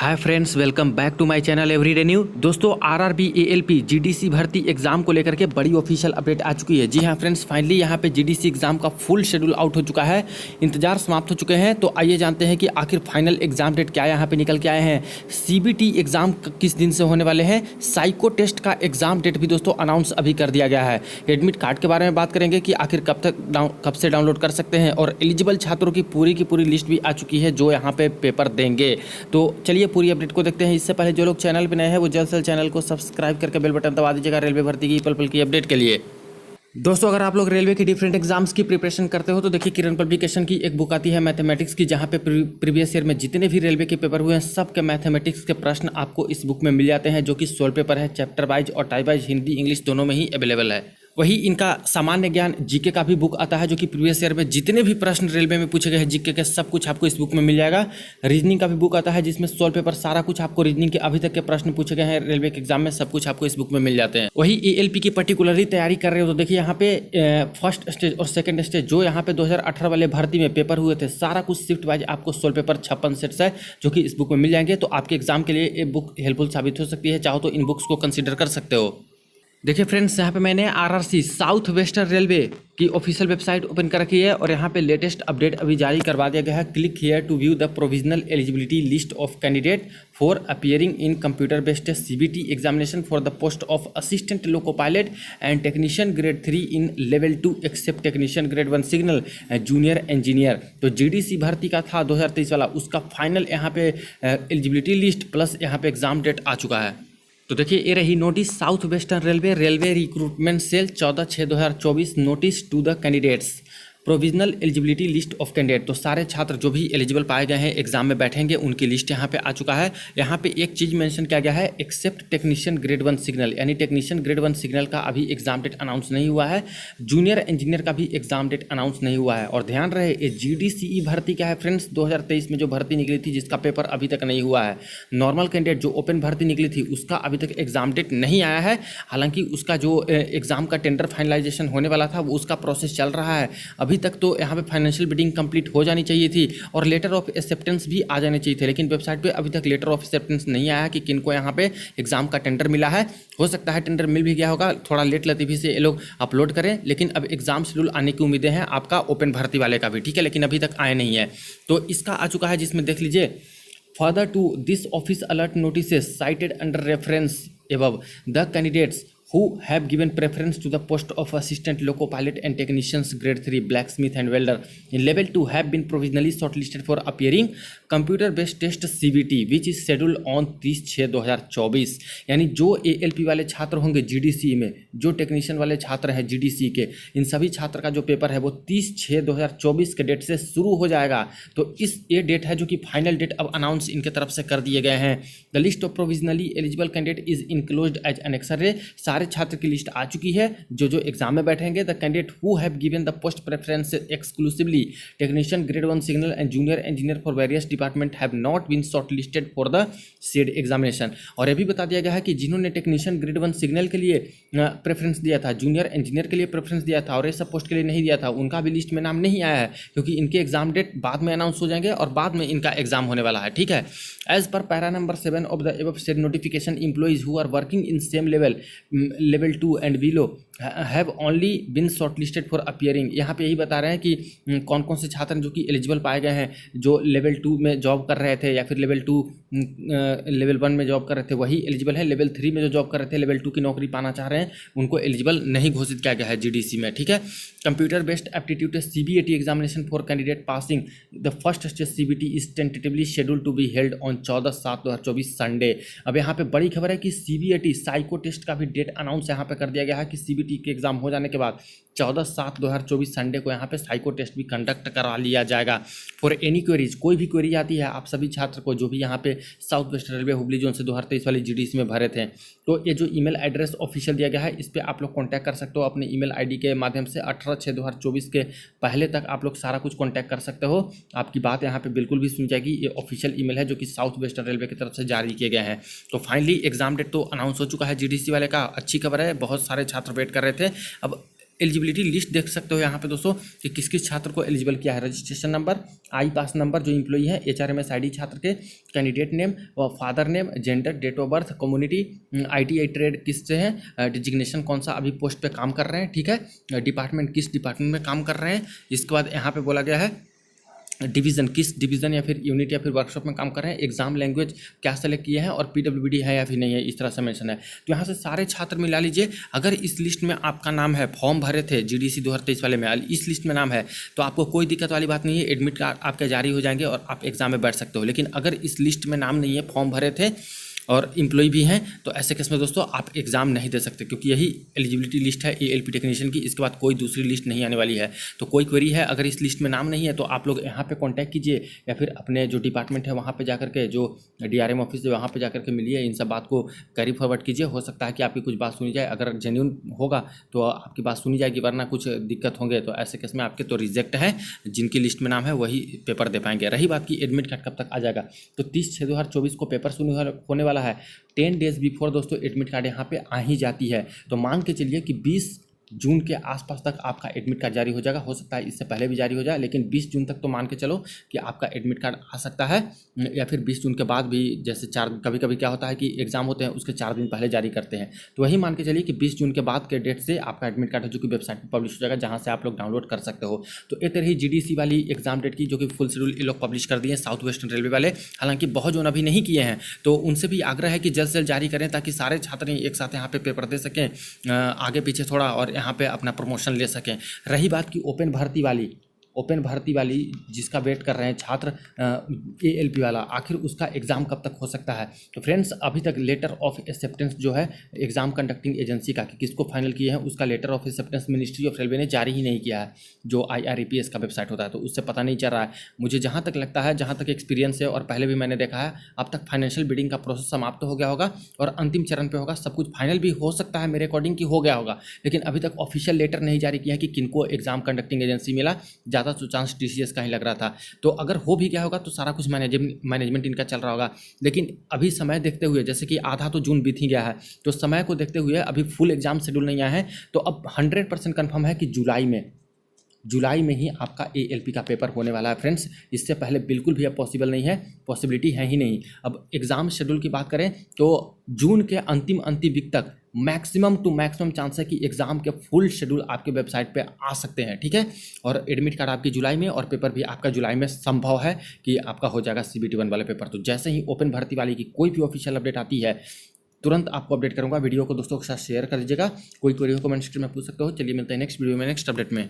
Hi friends, welcome back to my channel everyday new. दोस्तों, RRB ALP GDC भर्ती exam को लेकर के बड़ी ऑफिशियल अपडेट आ चुकी है। जी हां फ्रेंड्स, फाइनली यहां पे जीडीसी एग्जाम का फुल शेड्यूल आउट हो चुका है। इंतजार समाप्त हो चुके हैं। तो आइए जानते हैं कि आखिर फाइनल एग्जाम डेट क्या यहां पे निकल के आए हैं। सीबीटी एग्जाम किस दिन से होने वाले हैं। साइको टेस्ट का एग्जाम डेट भी दोस्तों अनाउंस अभी कर दिया गया है। एडमिट कार्ड के बारे में बात करेंगे कि आखिर कब से डाउनलोड कर सकते हैं, और एलिजिबल छात्रों की पूरी लिस्ट भी आ चुकी है जो यहाँ पे पेपर देंगे। तो चलिए पूरी अपडेट को देखते हैं। इससे पहले जो लोग चैनल पे नए हैं वो जल्द से जल्द चैनल को सब्सक्राइब करके बेल बटन दबा दीजिएगा रेलवे भर्ती की पल पल की अपडेट के लिए। दोस्तों, अगर आप लोग रेलवे की डिफरेंट एग्जाम्स की प्रिपरेशन करते हो तो देखिए, किरण पब्लिकेशन की एक बुक आती है मैथमेटिक्स की, जहां पे प्रीवियस ईयर में जितने भी रेलवे के पेपर हुए हैं सब के मैथमेटिक्स के प्रश्न आपको इस बुक में मिल जाते हैं, जो कि 16 पेपर है। चैप्टर वाइज और टाइप वाइज हिंदी इंग्लिश दोनों में ही अवेलेबल है। वही इनका सामान्य ज्ञान जीके का भी बुक आता है, जो कि प्रीवियस ईयर में जितने भी प्रश्न रेलवे में पूछे गए हैं जीके के सब कुछ आपको इस बुक में मिल जाएगा। रीजनिंग का भी बुक आता है, जिसमें 16 पेपर सारा कुछ आपको रीजनिंग के अभी तक के प्रश्न पूछे गए हैं रेलवे के एग्जाम में सब कुछ आपको इस बुक में मिल जाते हैं। वही एएलपी की पर्टिकुलरली तैयारी कर रहे हो तो देखिए, यहाँ पे फर्स्ट स्टेज और सेकंड स्टेज जो यहाँ पे 2018 वाले भर्ती में पेपर हुए थे सारा कुछ शिफ्ट वाइज आपको 16 पेपर 56 सेट्स है जो कि इस बुक में मिल जाएंगे। तो आपके एग्जाम के लिए ये बुक हेल्पफुल साबित हो सकती है। चाहो तो इन बुक्स को कंसिडर कर सकते हो। देखिए फ्रेंड्स, यहाँ पे मैंने आरआरसी साउथ वेस्टर्न रेलवे की ऑफिशियल वेबसाइट ओपन कर रखी है और यहाँ पे लेटेस्ट अपडेट अभी जारी करवा दिया गया है। Click here to view the provisional eligibility list of candidate for appearing in computer based CBT examination for the post of assistant loco pilot and technician grade 3 in level 2 except technician grade 1 signal junior engineer. तो GDC भर्ती का था 2023 वाला, उसका final यहाँ पे eligibility list plus यहाँ पे एग्जाम डेट आ चुका है। तो देखिए, ये रही notice south western railway recruitment cell 14/6/2024 notice to the candidates provisional eligibility list of candidate. तो सारे छात्र जो भी एलिजिबल पाए गए हैं एग्जाम में बैठेंगे उनकी लिस्ट यहाँ पे आ चुका है। यहाँ पे एक चीज़ मेंशन किया गया है, एक्सेप्ट टेक्नीशियन ग्रेड 1 सिग्नल, यानी टेक्नीशियन ग्रेड 1 सिग्नल का अभी एग्जाम डेट अनाउंस नहीं हुआ है। जूनियर इंजीनियर का भी एग्जाम डेट अनाउंस नहीं हुआ है। और ध्यान रहे, ये जीडीसीई भर्ती क्या है फ्रेंड्स, 2023 में जो भर्ती निकली थी जिसका पेपर अभी तक नहीं हुआ है। नॉर्मल कैंडिडेट जो ओपन भर्ती निकली थी उसका अभी तक एग्जाम डेट नहीं आया है। हालांकि उसका जो एग्जाम का टेंडर फाइनलाइजेशन होने वाला था वो उसका प्रोसेस चल रहा है। अभी तक तो यहाँ पे फाइनेंशियल बिडिंग कंप्लीट हो जानी चाहिए थी और लेटर ऑफ एक्सेप्टेंस भी आ जाने चाहिए थे, लेकिन वेबसाइट पे अभी तक लेटर ऑफ एक्सेप्टेंस नहीं आया कि किनको यहाँ पे एग्जाम का टेंडर मिला है। हो सकता है टेंडर मिल भी गया होगा, थोड़ा लेट लतीफ़ी से ये लोग अपलोड करें, लेकिन अब एग्जाम शेड्यूल आने की उम्मीदें हैं आपका ओपन भर्ती वाले का भी, ठीक है, लेकिन अभी तक आए नहीं है। तो इसका आ चुका है, जिसमें देख लीजिए, further to this office alert notices cited under reference above the candidates who have given preference to the post of assistant loco pilot and technicians grade 3 blacksmith and welder in level 2 have been provisionally shortlisted for appearing computer based test CBT which is scheduled on 30/6/2024। यानी जो ALP वाले छात्र होंगे GDC में, जो technician वाले छात्र हैं GDC के, इन सभी छात्र का जो पेपर है वो 30/6/2024 के डेट से शुरू हो जाएगा। तो ये डेट है जो कि फाइनल डेट अब अनाउंस इनके तरफ से कर दिए गए हैं। The list of provisionally eligible candidate is enclosed as annexure. सारे छात्र की लिस्ट आ चुकी है जो एग्जाम में बैठेंगे। The candidate who have given the post preference exclusively technician grade 1 signal and junior engineer for various department have not been shortlisted for the said examination. और ये भी बता दिया गया है कि जिन्होंने टेक्नीशियन ग्रेड 1 सिग्नल के लिए प्रेफरेंस दिया था, जूनियर इंजीनियर के लिए प्रेफरेंस दिया था और ये सब पोस्ट के लिए नहीं दिया था, उनका भी लिस्ट में नाम नहीं आया है, क्योंकि इनके एग्जाम डेट बाद में अनाउंस हो जाएंगे और बाद में इनका एग्जाम होने वाला है, ठीक है। As per para number 7 of the above said notification, employees who are working in same level 2 and below have only been shortlisted for appearing। यहाँ पे यही बता रहे हैं कि कौन कौन से छात्र जो कि एलिजिबल पाए गए हैं, जो लेवल 2 में जॉब कर रहे थे या फिर लेवल 1 में जॉब कर रहे थे वही एलिजिबल है। लेवल 3 में जो जॉब कर रहे थे, लेवल 2 की नौकरी पाना चाह रहे हैं, उनको एलिजिबल नहीं घोषित किया गया है जीडीसी में, ठीक है। Computer based aptitude CBT examination for candidate passing the first stage CBT is tentatively schedule to be held on 14/7/2024 Sunday. अब यहाँ पे बड़ी खबर है कि CBT साइको टेस्ट का भी डेट अनाउंस यहाँ पे कर दिया गया है कि CBT के एग्जाम हो जाने के बाद 14/7/2024 संडे को यहाँ पे साइको टेस्ट भी कंडक्ट करवा लिया जाएगा। फॉर एनी क्वेरीज, कोई भी क्वेरी आती है आप सभी छात्र को जो भी यहाँ पे south west railway Hubli zone से 2023 वाली जीडीसी में भरे थे, तो ये जो ईमेल एड्रेस ऑफिशियल दिया गया है इस पर आप लोग कॉन्टैक्ट कर सकते हो अपने ईमेल आईडी के माध्यम से। 18/6/2024 के पहले तक आप लोग सारा कुछ कॉन्टैक्ट कर सकते हो, आपकी बात यहाँ पे बिल्कुल भी सुन जाएगी। ये ऑफिशियल ईमेल है जो कि साउथ वेस्टर्न रेलवे की तरफ से जारी किए गए हैं। तो फाइनली एग्जाम डेट तो अनाउंस हो चुका है जीडीसी वाले का, अच्छी खबर है, बहुत सारे छात्र वेट कर रहे थे। अब एलिजिबिलिटी लिस्ट देख सकते हो यहाँ पे दोस्तों कि किस किस छात्र को एलिजिबल किया है। Registration number, I pass number जो इम्प्लॉई है, HRMS ID छात्र के, candidate name, father name, gender, date of birth, community, ITI trade किस से है, डिजिग्नेशन कौन सा अभी पोस्ट पे काम कर रहे हैं, ठीक है, डिपार्टमेंट किस डिपार्टमेंट में काम कर रहे हैं। इसके बाद यहाँ पे बोला गया है डिवीज़न, किस डिवीज़न या फिर यूनिट या फिर वर्कशॉप में काम कर रहे हैं, एग्जाम लैंग्वेज क्या सेलेक्ट किए हैं और PWD है या फिर नहीं है, इस तरह से मेंशन है। तो यहाँ से सारे छात्र मिला लीजिए। अगर इस लिस्ट में आपका नाम है, फॉर्म भरे थे GDC 2023 वाले में, इस लिस्ट में नाम है तो आपको कोई दिक्कत वाली बात नहीं है, एडमिट कार्ड आपके जारी हो जाएंगे और आप एग्जाम में बैठ सकते हो। लेकिन अगर इस लिस्ट में नाम नहीं है, फॉर्म भरे थे और इम्प्लॉय भी हैं, तो ऐसे केस में दोस्तों आप एग्जाम नहीं दे सकते, क्योंकि यही एलिजिबिलिटी लिस्ट है ALP टेक्नीशियन की। इसके बाद कोई दूसरी लिस्ट नहीं आने वाली है। तो कोई क्वेरी है, अगर इस लिस्ट में नाम नहीं है तो आप लोग यहाँ पे कांटेक्ट कीजिए या फिर अपने जो डिपार्टमेंट है वहाँ पे जाकर के, जो DRM ऑफिस है वहाँ पे जाकर के मिलिए, इन सब बात को कैरी फॉरवर्ड कीजिए। हो सकता है कि आपकी कुछ बात सुनी जाए, अगर जेन्युइन होगा तो आपकी बात सुनी जाएगी, वरना कुछ दिक्कत होंगे तो ऐसे केस में आपके तो रिजेक्ट है। जिनकी लिस्ट में नाम है वही पेपर दे पाएंगे। रही बात की एडमिट कार्ड कब तक आ जाएगा, तो 30/6/2024 को पेपर शुरू होने वाला है। 10 डेज बिफोर दोस्तों एडमिट कार्ड यहाँ पे आ ही जाती है। तो मान के चलिए कि 20 जून के आसपास तक आपका एडमिट कार्ड जारी हो जाएगा। हो सकता है इससे पहले भी जारी हो जाए, लेकिन 20 जून तक तो मान के चलो कि आपका एडमिट कार्ड आ सकता है, या फिर 20 जून के बाद भी, जैसे कभी कभी क्या होता है कि एग्जाम होते हैं उसके 4 दिन पहले जारी करते हैं। तो वही मान के चलिए कि 20 जून के बाद के डेट से आपका एडमिट कार्ड है जो कि वेबसाइट पर पब्लिश हो जाएगा, जहाँ से आप लोग डाउनलोड कर सकते हो। तो एक तरह GDC वाली एग्जाम डेट की जो कि फुल शेड्यूल ये लोग पब्लिश कर दिए साउथ वेस्टर्न रेलवे वाले। हालांकि बहुत जो अभी नहीं किए हैं, तो उनसे भी आग्रह है कि जल्द से जल्द जारी करें, ताकि सारे छात्र एक साथ यहाँ पे पेपर दे सकें, आगे पीछे थोड़ा, और यहाँ पे अपना प्रमोशन ले सकें। रही बात की ओपन भर्ती वाली जिसका वेट कर रहे हैं छात्र, ALP वाला, आखिर उसका एग्ज़ाम कब तक हो सकता है। तो फ्रेंड्स अभी तक लेटर ऑफ एक्सेप्टेंस जो है एग्ज़ाम कंडक्टिंग एजेंसी का, कि किसको फाइनल किए हैं, उसका letter of acceptance ministry of railway ने जारी ही नहीं किया है, जो IRAPS का वेबसाइट होता है। तो उससे पता नहीं चल रहा है। मुझे जहाँ तक लगता है, जहाँ तक एक्सपीरियंस है और पहले भी मैंने देखा है, अब तक फाइनेंशियल बिडिंग का प्रोसेस समाप्त हो गया होगा और अंतिम चरण पर होगा। सब कुछ फाइनल भी हो सकता है मेरे अकॉर्डिंग कि हो गया होगा, लेकिन अभी तक ऑफिशियल लेटर नहीं जारी किया है कि किनको एग्जाम कंडक्टिंग एजेंसी मिला। ज़्यादा तो चांस TCS का ही लग रहा था। तो अगर हो भी गया होगा तो सारा कुछ मैनेजमेंट इनका चल रहा होगा। लेकिन अभी समय देखते हुए, जैसे कि आधा तो जून बीत ही गया है, तो समय को देखते हुए अभी फुल एग्जाम शेड्यूल नहीं आया है। तो अब 100% कन्फर्म है कि जुलाई में ही आपका ALP का पेपर होने वाला है फ्रेंड्स। इससे पहले बिल्कुल भी अब पॉसिबल नहीं है, पॉसिबिलिटी है ही नहीं। अब एग्ज़ाम शेड्यूल की बात करें तो जून के अंतिम वीक तक मैक्सिमम टू मैक्सिमम चांस है कि एग्ज़ाम के फुल शेड्यूल आपके वेबसाइट पे आ सकते हैं, ठीक है। और एडमिट कार्ड आपकी जुलाई में और पेपर भी आपका जुलाई में संभव है कि आपका हो जाएगा CBT 1 वाले पेपर। तो जैसे ही ओपन भर्ती वाली की कोई भी ऑफिशियल अपडेट आती है, तुरंत आपको अपडेट करूंगा। वीडियो को दोस्तों के साथ शेयर कर दीजिएगा। कोई क्वेरी हो कमेंट सेक्शन में पूछ सकते हो। चलिए मिलते हैं नेक्स्ट वीडियो में, नेक्स्ट अपडेट में।